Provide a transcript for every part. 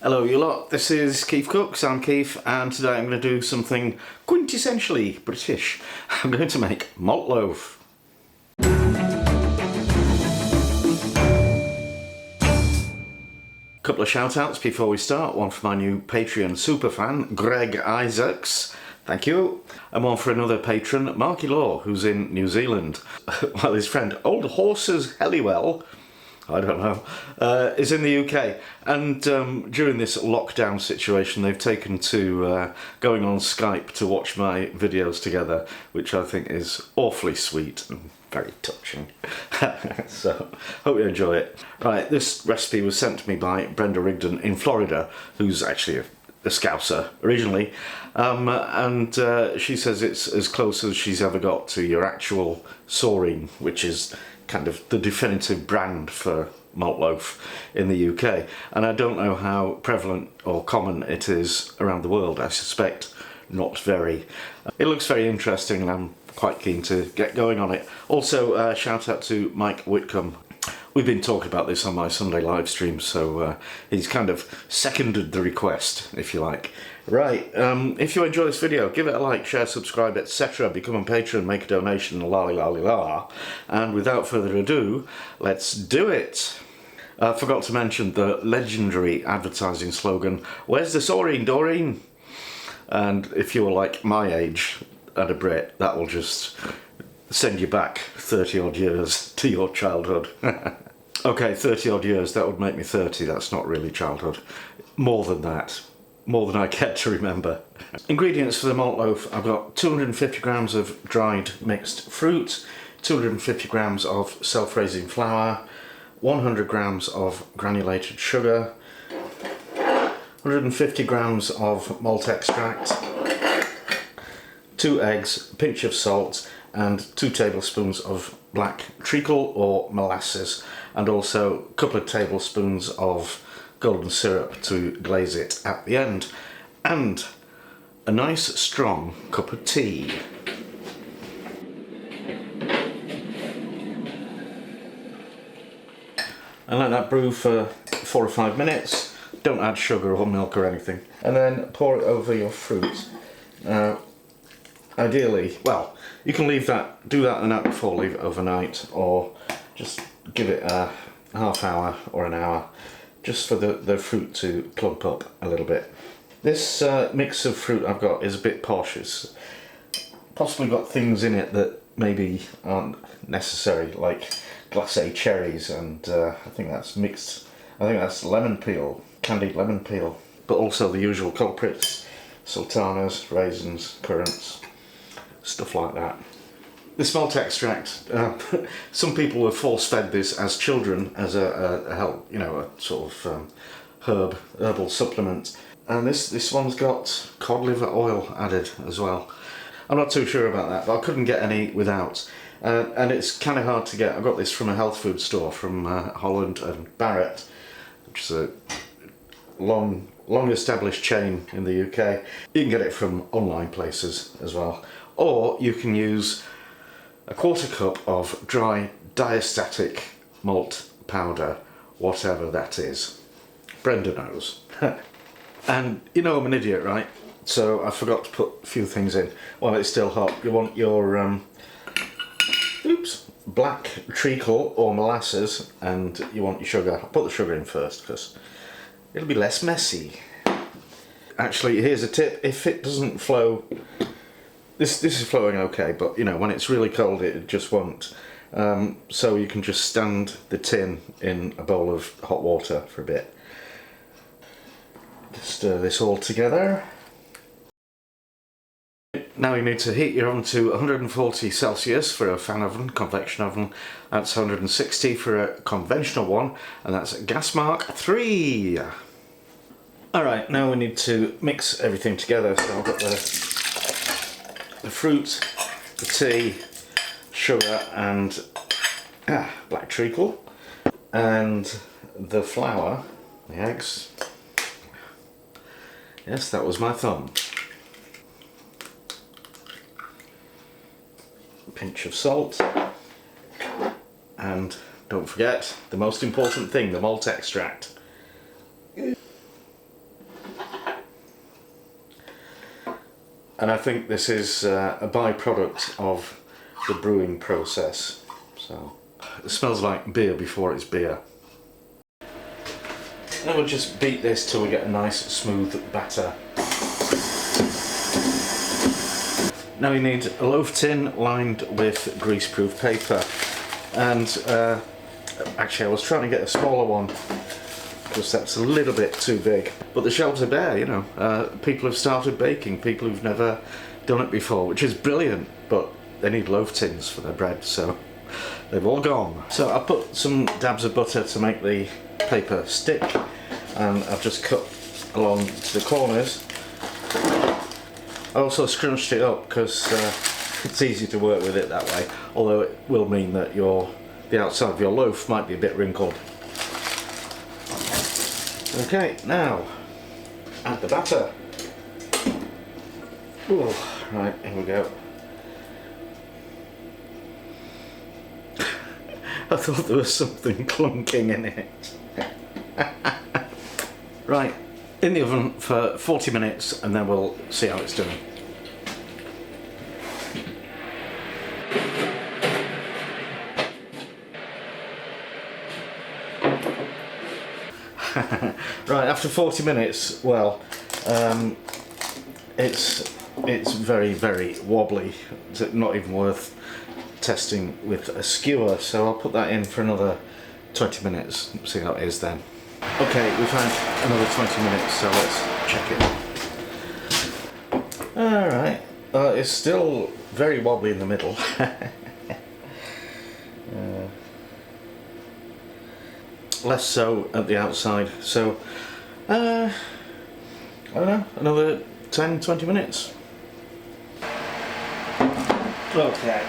Hello you lot, this is KeefCooks, I'm Keef, and today I'm going to do something quintessentially British. I'm going to make Maltloaf. Couple of shout outs before we start, one for my new Patreon superfan, Greg Isaacs, thank you, and one for another patron, Marky Law, who's in New Zealand, while his friend Old Horses Hellywell, I don't know, is in the UK, and during this lockdown situation they've taken to going on Skype to watch my videos together, which I think is awfully sweet and very touching. So, hope you enjoy it. Right, this recipe was sent to me by Brenda Rigdon in Florida, who's actually a Scouser originally, and she says it's as close as she's ever got to your actual Soreen, which is kind of the definitive brand for Maltloaf in the UK, and I don't know how prevalent or common it is around the world. I suspect not very. It looks very interesting and I'm quite keen to get going on it. Also, shout out to Mike Whitcomb. We've been talking about this on my Sunday live stream, so he's kind of seconded the request, if you like. Right, if you enjoy this video, give it a like, share, subscribe, etc. Become a patron, make a donation, la. And without further ado, let's do it. I forgot to mention the legendary advertising slogan, "Where's the Soreen, Doreen?" And if you're like my age and a Brit, that will just send you back 30 odd years to your childhood. Okay, 30 odd years, that would make me 30, that's not really childhood. More than that. More than I care to remember. Ingredients for the Maltloaf: I've got 250 grams of dried mixed fruit, 250 grams of self-raising flour, 100 grams of granulated sugar, 150 grams of malt extract, 2 eggs, a pinch of salt, and 2 tablespoons of black treacle or molasses, and also a couple of tablespoons of golden syrup to glaze it at the end, and a nice strong cup of tea. And let that brew for 4 or 5 minutes. Don't add sugar or milk or anything, and then pour it over your fruit. Now, ideally, well, you can leave that, do that the night before, leave it overnight, or just give it a half hour or an hour, just for the fruit to plump up a little bit. This mix of fruit I've got is a bit posh. It's possibly got things in it that maybe aren't necessary, like glacé cherries, and I think that's mixed, I think that's lemon peel, candied lemon peel, but also the usual culprits, sultanas, raisins, currants, stuff like that. This malt extract, some people were force-fed this as children as a help, you know, a sort of herbal supplement. And this one's got cod liver oil added as well. I'm not too sure about that, but I couldn't get any without. And it's kind of hard to get. I got this from a health food store from Holland and Barrett, which is a long established chain in the UK. You can get it from online places as well. Or you can use a 1/4 cup of dry diastatic malt powder, whatever that is. Brenda knows. And you know I'm an idiot, right? So I forgot to put a few things in while it's still hot. You want your black treacle or molasses, and you want your sugar. I'll put the sugar in first because it'll be less messy. Actually, here's a tip: if it doesn't flow, this is flowing okay, but you know, when it's really cold it just won't. So you can just stand the tin in a bowl of hot water for a bit. Just stir this all together. Now you need to heat your oven to 140 Celsius for a fan oven, convection oven. That's 160 for a conventional one, and that's gas mark 3. Alright, now we need to mix everything together. So I've got the fruit, the tea, sugar, and black treacle, and the flour, the eggs. Yes, that was my thumb. A pinch of salt, and don't forget the most important thing, the malt extract. And I think this is a byproduct of the brewing process. So it smells like beer before it's beer. Now we'll just beat this till we get a nice smooth batter. Now you need a loaf tin lined with greaseproof paper, and actually I was trying to get a smaller one because that's a little bit too big, but the shelves are bare, you know. People have started baking, people who've never done it before, which is brilliant, but they need loaf tins for their bread, so they've all gone. So I put some dabs of butter to make the paper stick, and I've just cut along to the corners. I also scrunched it up because it's easy to work with it that way, although it will mean that the outside of your loaf might be a bit wrinkled. Okay, now add the batter. Ooh, right, here we go. I thought there was something clunking in it. Right, in the oven for 40 minutes and then we'll see how it's doing. Right, after 40 minutes, well, it's very, very wobbly. It's not even worth testing with a skewer, so I'll put that in for another 20 minutes, see how it is then. Okay, we've had another 20 minutes, so let's check it. Alright, it's still very wobbly in the middle. Less so at the outside, so I don't know, another 10-20 minutes. Okay.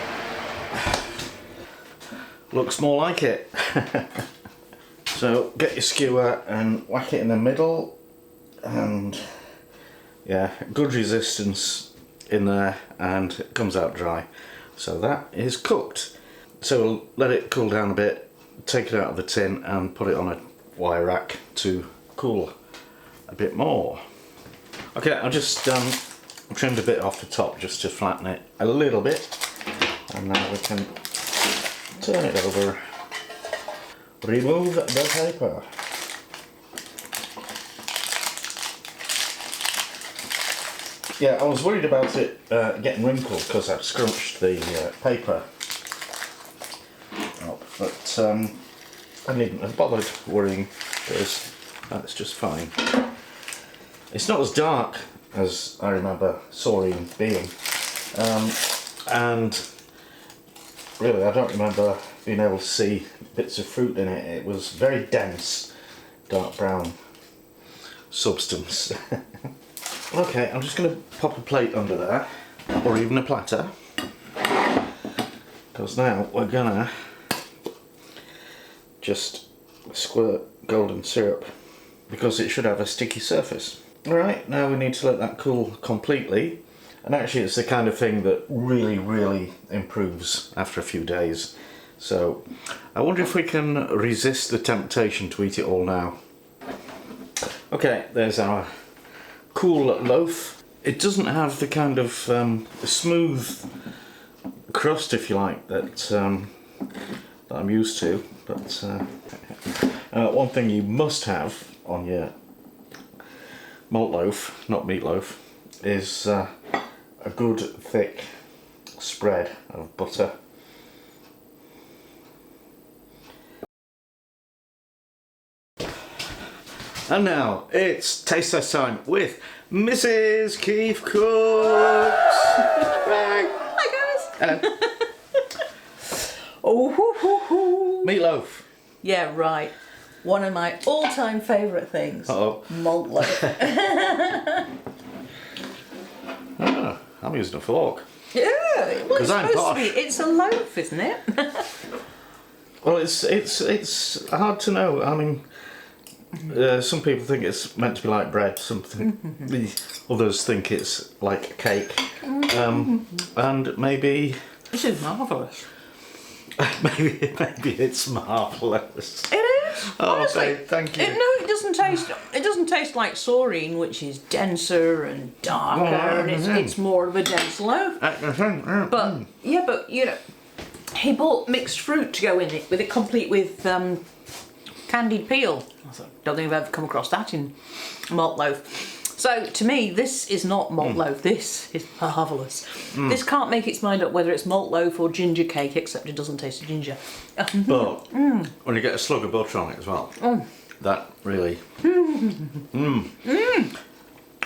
Looks more like it. So get your skewer and whack it in the middle, and yeah, good resistance in there, and it comes out dry. So that is cooked. So we'll let it cool down a bit, take it out of the tin and put it on a wire rack to cool a bit more. Okay, I just trimmed a bit off the top just to flatten it a little bit, and now we can turn it over, remove the paper. Yeah, I was worried about it getting wrinkled because I've scrunched the paper up, but I needn't have bothered worrying because that's just fine. It's not as dark as I remember Soreen being, and really I don't remember being able to see bits of fruit in it. It was very dense, dark brown substance. Okay, I'm just going to pop a plate under there, or even a platter, because now we're gonna just squirt golden syrup, because it should have a sticky surface. Alright, now we need to let that cool completely, and actually it's the kind of thing that really improves after a few days. So I wonder if we can resist the temptation to eat it all now. Okay, there's our cool loaf. It doesn't have the kind of smooth crust, if you like, that I'm used to, but one thing you must have on your malt loaf, not meatloaf, is a good thick spread of butter. And now it's taste test time with Mrs. KeefCooks. Hi guys. Hello. Oh, hoo, hoo, hoo. Meatloaf. Yeah, right. One of my all-time favourite things. Uh-oh. Maltloaf. Ah, I'm using a fork. Yeah, well, it's I'm supposed posh. to be. It's a loaf, isn't it? Well, it's hard to know. I mean, some people think it's meant to be like bread. Others think it's like cake. And maybe This is marvellous. maybe it's marvellous. It is. Oh, honestly. babe, thank you. No, it doesn't doesn't taste like Soreen, which is denser and darker, and it's more of a dense loaf. But yeah, but you know, he bought mixed fruit to go in it, with it complete with candied peel. I thought, don't think I've ever come across that in Maltloaf. So to me, this is not Maltloaf. This is marvellous. This can't make its mind up whether it's Maltloaf or ginger cake, except it doesn't taste of ginger. But when you get a slug of butter on it as well, that really.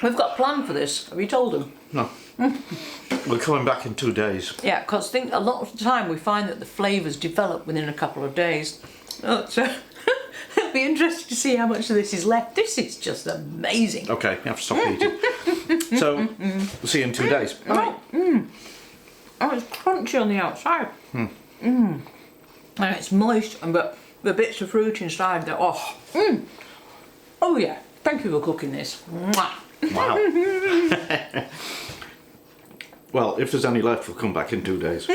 We've got a plan for this. Have you told them? No. We're coming back in 2 days. Yeah, because a lot of the time we find that the flavours develop within a couple of days. So it'll be interesting to see how much of this is left. This is just amazing. Okay, you have to stop eating. So, we'll see you in 2 days. Oh, oh, it's crunchy on the outside. And it's moist, but the bits of fruit inside, they're, oh yeah, thank you for cooking this. Mwah. Wow. Well, if there's any left, we'll come back in 2 days.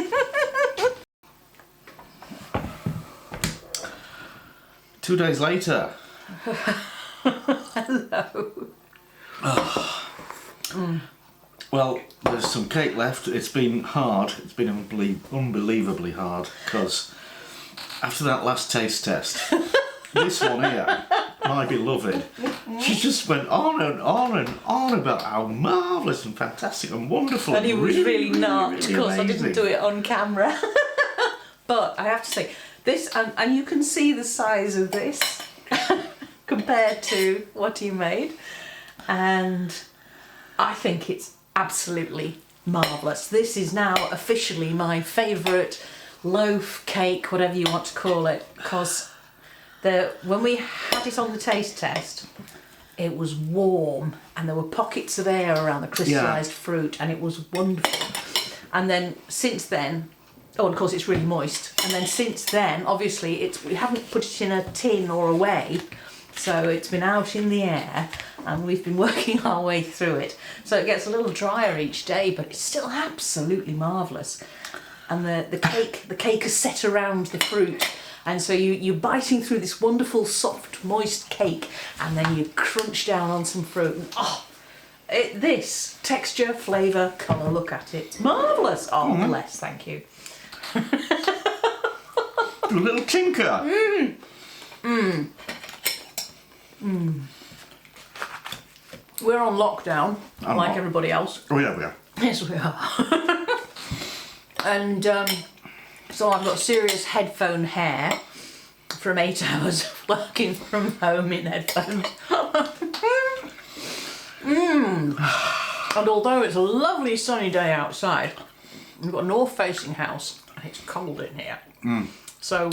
2 days later. Hello. Well, there's some cake left. It's been hard. It's been unbelievably hard, because after that last taste test, this one here, my beloved, she just went on and on and on about how marvellous and fantastic and wonderful. And he was really not, really because I didn't amazing. do it on camera. But I have to say, this, and you can see the size of this compared to what he made. And I think it's absolutely marvellous. This is now officially my favourite loaf, cake, whatever you want to call it, because when we had it on the taste test, it was warm and there were pockets of air around the crystallised fruit, and it was wonderful. And then since then, oh, and of course it's really moist. And then since then, obviously, we haven't put it in a tin or away, so it's been out in the air, and we've been working our way through it. So it gets a little drier each day, but it's still absolutely marvellous. And the cake is set around the fruit, and so you're biting through this wonderful, soft, moist cake, and then you crunch down on some fruit. And, this texture, flavour, colour, look at it, marvellous. Oh, bless, thank you. Do a little tinker. We're on lockdown, like everybody else. Oh yeah, we are. Yes, we are. And so I've got serious headphone hair from 8 hours working from home in headphones. And although it's a lovely sunny day outside, we've got a north-facing house and it's cold in here. So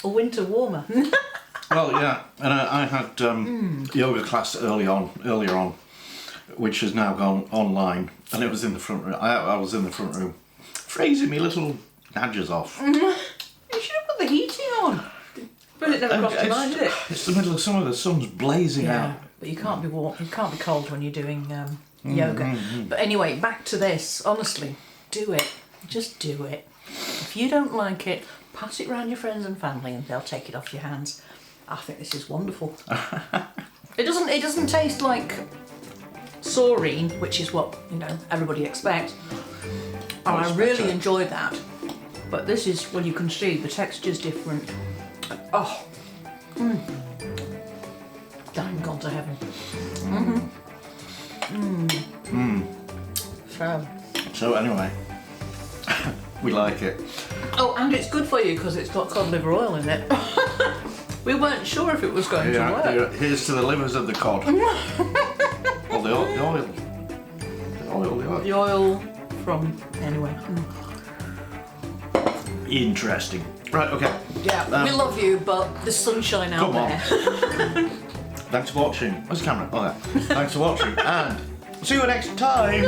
a winter warmer. Well, yeah, and I had yoga class earlier on, which has now gone online, and it was in the front room. I was in the front room, freezing me little nadgers off. You should have put the heating on. But it never crossed your mind, did it? It's the middle of summer, the sun's blazing out. But you can't be warm. You can't be cold when you're doing yoga. But anyway, back to this. Honestly, do it. Just do it. If you don't like it, pass it round your friends and family, and they'll take it off your hands. I think this is wonderful. It doesn't taste like Soreen, which is what everybody expects. And I really enjoyed that. But this is, well, you can see the texture's different. Oh, thank God to heaven. So anyway, we like it. Oh, and it's good for you because it's got cod liver oil in it. We weren't sure if it was going to work. Here's to the livers of the cod. Or the oil. The oil from, anyway. Interesting. Right, okay. Yeah, we love you, but there's sunshine out there. Thanks for watching. Where's the camera? Oh, there. Thanks for watching, and see you next time.